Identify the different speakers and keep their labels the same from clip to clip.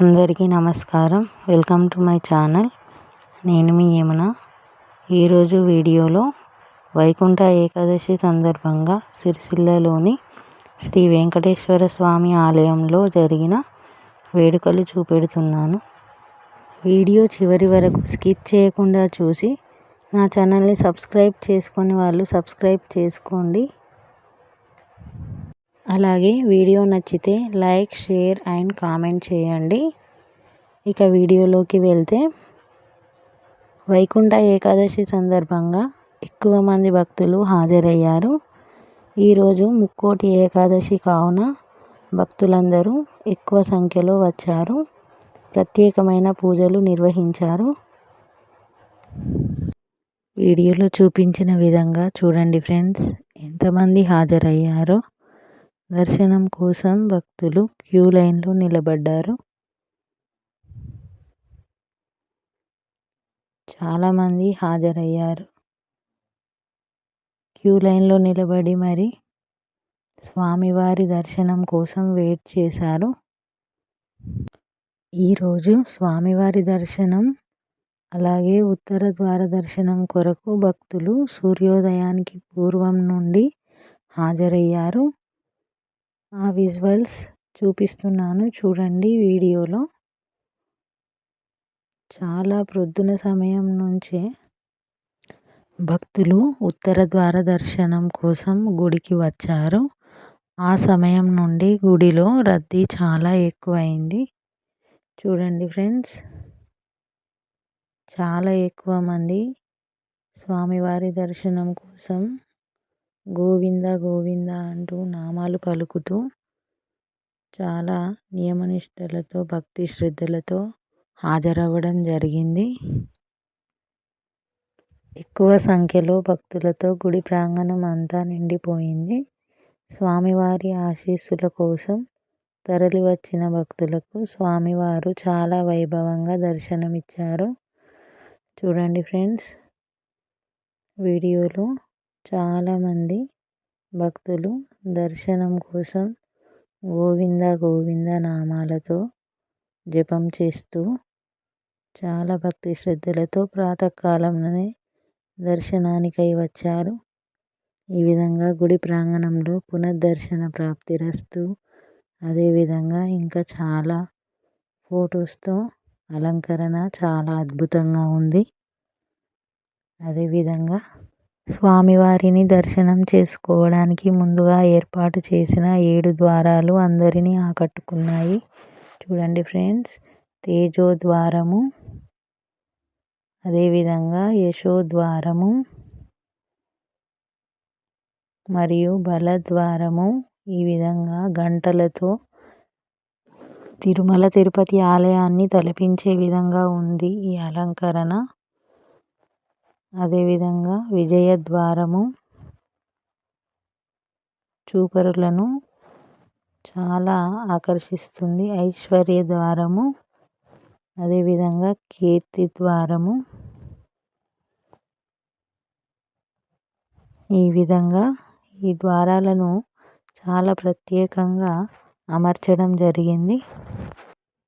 Speaker 1: అందరికీ నమస్కారం. Welcome to my channel. నేను మీ యమున. ఈరోజు వీడియోలో వైకుంఠ ఏకాదశి సందర్భంగా సిరిసిల్లలోని శ్రీ వెంకటేశ్వర స్వామి ఆలయంలో జరిగిన వేడుకలు చూపెడుతున్నాను. వీడియో చివరి వరకు స్కిప్ చేయకుండా చూసి నా ఛానల్ని సబ్స్క్రైబ్ చేసుకొని వాళ్ళు సబ్స్క్రైబ్ చేసుకోండి. అలాగే వీడియో నచ్చితే లైక్, షేర్ అండ్ కామెంట్ చేయండి. ఇక వీడియోలోకి వెళ్తే, వైకుంఠ ఏకాదశి సందర్భంగా ఎక్కువ మంది భక్తులు హాజరయ్యారు. ఈరోజు ముక్కోటి ఏకాదశి కావున భక్తులందరూ ఎక్కువ సంఖ్యలో వచ్చారు. ప్రత్యేకమైన పూజలు నిర్వహించారు. వీడియోలో చూపించిన విధంగా చూడండి ఫ్రెండ్స్, ఎంతమంది హాజరయ్యారో. దర్శనం కోసం భక్తులు క్యూ లైన్లో నిలబడ్డారు. చాలామంది హాజరయ్యారు. క్యూ లైన్లో నిలబడి మరి స్వామివారి దర్శనం కోసం వెయిట్ చేశారు. ఈరోజు స్వామివారి దర్శనం అలాగే ఉత్తర ద్వార దర్శనం కొరకు భక్తులు సూర్యోదయానికి పూర్వం నుండి హాజరయ్యారు. ఆ విజువల్స్ చూపిస్తున్నాను చూడండి వీడియోలో. చాలా ప్రొద్దున సమయం నుంచే భక్తులు ఉత్తర ద్వార దర్శనం కోసం గుడికి వచ్చారు. ఆ సమయం నుండి గుడిలో రద్దీ చాలా ఎక్కువైంది. చూడండి ఫ్రెండ్స్, చాలా ఎక్కువ మంది స్వామివారి దర్శనం కోసం గోవింద గోవింద అంటూ నామాలు పలుకుతూ చాలా నియమనిష్టలతో భక్తి శ్రద్ధలతో హాజరవ్వడం జరిగింది. ఎక్కువ సంఖ్యలో భక్తులతో గుడి ప్రాంగణం అంతా నిండిపోయింది. స్వామివారి ఆశీస్సుల కోసం తరలి వచ్చిన భక్తులకు స్వామివారు చాలా వైభవంగా దర్శనమిచ్చారు. చూడండి ఫ్రెండ్స్, వీడియోలో చాలామంది భక్తులు దర్శనం కోసం గోవింద గోవింద నామాలతో జపం చేస్తూ చాలా భక్తి శ్రద్ధలతో ప్రాతకాలంలోనే దర్శనానికై వచ్చారు. ఈ విధంగా గుడి ప్రాంగణంలో పునర్దర్శన ప్రాప్తిరస్తు. అదేవిధంగా ఇంకా చాలా ఫొటోస్తో అలంకరణ చాలా అద్భుతంగా ఉంది. అదేవిధంగా స్వామివారిని దర్శనం చేసుకోవడానికి ముందుగా ఏర్పాటు చేసిన 7 ద్వారాలు అందరినీ ఆకట్టుకున్నాయి. చూడండి ఫ్రెండ్స్, తేజోద్వారము, అదేవిధంగా యశోద్వారము మరియు బలద్వారము. ఈ విధంగా గంటలతో తిరుమల తిరుపతి ఆలయాన్ని తలపించే విధంగా ఉంది ఈ అలంకరణ. అదేవిధంగా విజయద్వారము చూపరులను చాలా ఆకర్షిస్తుంది. ఐశ్వర్య ద్వారము, అదేవిధంగా కీర్తి ద్వారము. ఈ విధంగా ఈ ద్వారాలను చాలా ప్రత్యేకంగా అమర్చడం జరిగింది.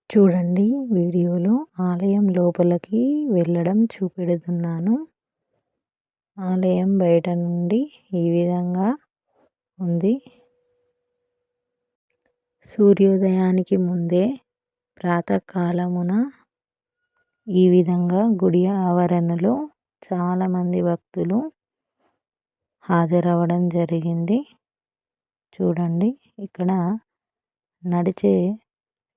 Speaker 1: చూడండి వీడియోలో ఆలయం లోపలికి వెళ్ళడం చూపెడుతున్నాను. ఆలయం బయట నుండి ఈ విధంగా ఉంది. సూర్యోదయానికి ముందే ప్రాతకాలమున ఈ విధంగా గుడి ఆవరణలో చాలామంది భక్తులు హాజరవ్వడం జరిగింది. చూడండి, ఇక్కడ నడిచే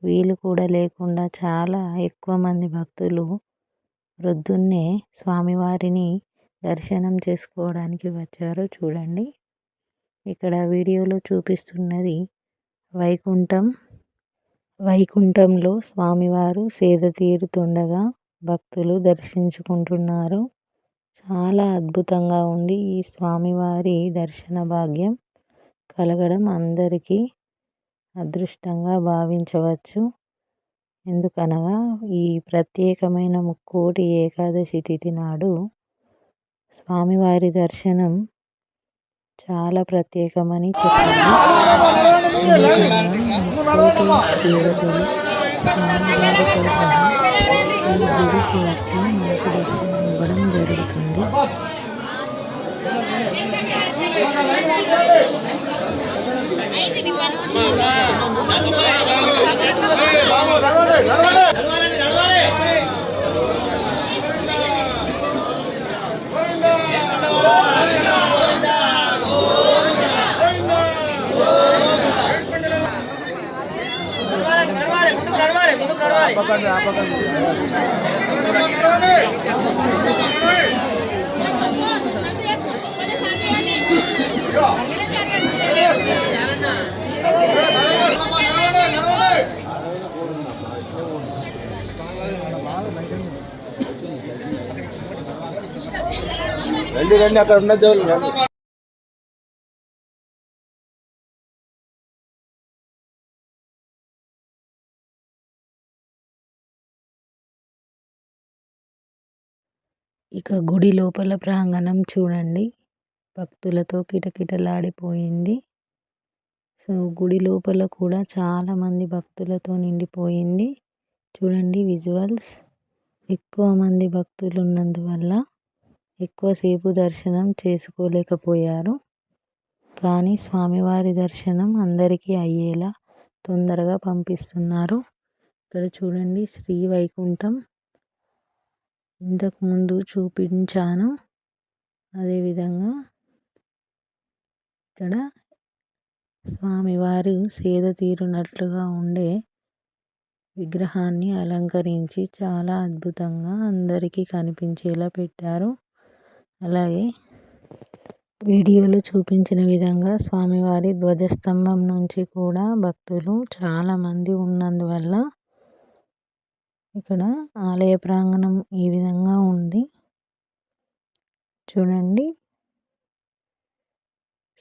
Speaker 1: వీలు కూడా లేకుండా చాలా ఎక్కువ మంది భక్తులు ప్రొద్దున్నే స్వామివారిని దర్శనం చేసుకోవడానికి వచ్చారు. చూడండి, ఇక్కడ వీడియోలో చూపిస్తున్నది వైకుంఠంలో స్వామివారు సేద తీరుతుండగా భక్తులు దర్శించుకుంటున్నారు. చాలా అద్భుతంగా ఉంది. ఈ స్వామివారి దర్శన భాగ్యం కలగడం అందరికీ అదృష్టంగా భావించవచ్చు. ఎందుకనగా ఈ ప్రత్యేకమైన ముక్కోటి ఏకాదశి తిథి నాడు స్వామివారి దర్శనం చాలా ప్రత్యేకమని చెప్పాలి. స్వామివారి తరపున ఈ గుడికి వచ్చి మనకు దర్శనం ఇవ్వడం జరుగుతుంది.
Speaker 2: రండి రండి అక్కడ ఉన్న దేవుళ్ళు రండి.
Speaker 1: ఇక గుడి లోపల ప్రాంగణం చూడండి, భక్తులతో కిటకిటలాడిపోయింది. సో గుడి లోపల కూడా చాలామంది భక్తులతో నిండిపోయింది. చూడండి విజువల్స్. ఎక్కువ మంది భక్తులు ఉన్నందువల్ల ఎక్కువసేపు దర్శనం చేసుకోలేకపోయారు. కానీ స్వామివారి దర్శనం అందరికీ అయ్యేలా తొందరగా పంపిస్తున్నారు. ఇక్కడ చూడండి శ్రీ వైకుంఠం ఇంతకుముందు చూపించాను. అదేవిధంగా ఇక్కడ స్వామివారు సేద తీరునట్లుగా ఉండే విగ్రహాన్ని అలంకరించి చాలా అద్భుతంగా అందరికీ కనిపించేలా పెట్టారు. అలాగే వీడియోలో చూపించిన విధంగా స్వామివారి ధ్వజస్తంభం నుంచి కూడా భక్తులు చాలామంది ఉన్నందువల్ల ఇక్కడ ఆలయ ప్రాంగణం ఈ విధంగా ఉంది. చూడండి,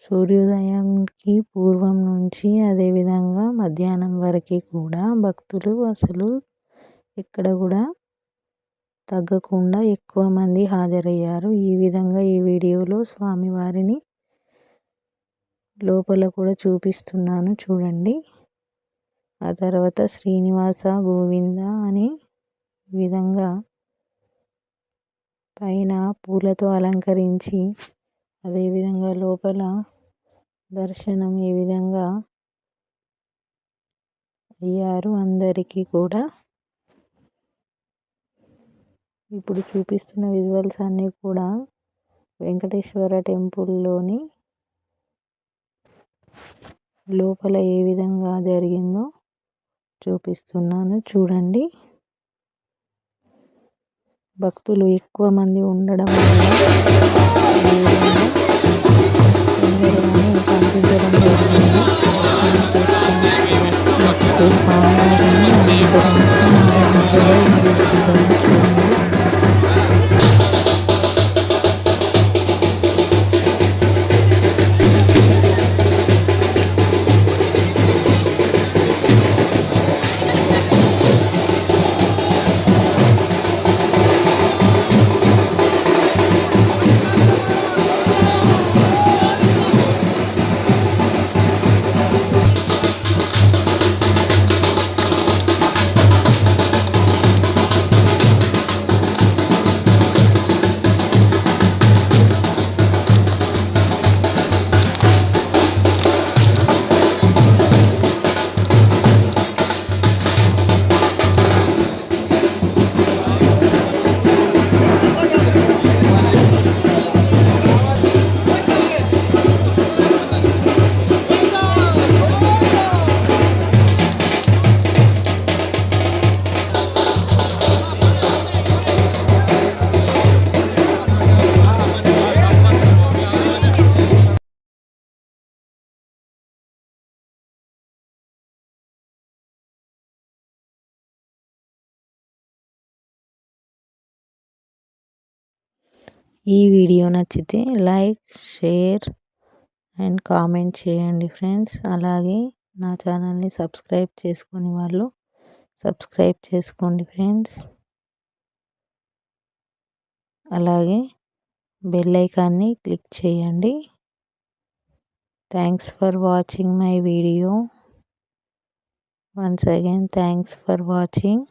Speaker 1: సూర్యోదయానికి పూర్వం నుంచి అదేవిధంగా మధ్యాహ్నం వరకు కూడా భక్తులు అసలు ఇక్కడ కూడా తగ్గకుండా ఎక్కువ మంది హాజరయ్యారు. ఈ విధంగా ఈ వీడియోలో స్వామివారిని లోపల కూడా చూపిస్తున్నాను చూడండి. ఆ తర్వాత శ్రీనివాస గోవింద అనే విధంగా పైన పూలతో అలంకరించి అదేవిధంగా లోపల దర్శనం ఈ విధంగా అయ్యారు అందరికీ కూడా. ఇప్పుడు చూపిస్తున్న విజువల్స్ అన్నీ కూడా వెంకటేశ్వర టెంపుల్లోని లోపల ఏ విధంగా జరిగిందో చూపిస్తున్నాను చూడండి. భక్తులు ఎక్కువ మంది ఉండడం వల్ల తొందరగానే పంపించడం జరిగింది. ఈ వీడియో నచ్చితే లైక్, షేర్ అండ్ కామెంట్ చేయండి ఫ్రెండ్స్. అలాగే నా ఛానల్ని సబ్స్క్రైబ్ చేసుకుని వాళ్ళు సబ్స్క్రైబ్ చేసుకోండి ఫ్రెండ్స్. అలాగే బెల్ ఐకాన్ని క్లిక్ చేయండి. Thanks for watching my video. Once again, thanks for watching.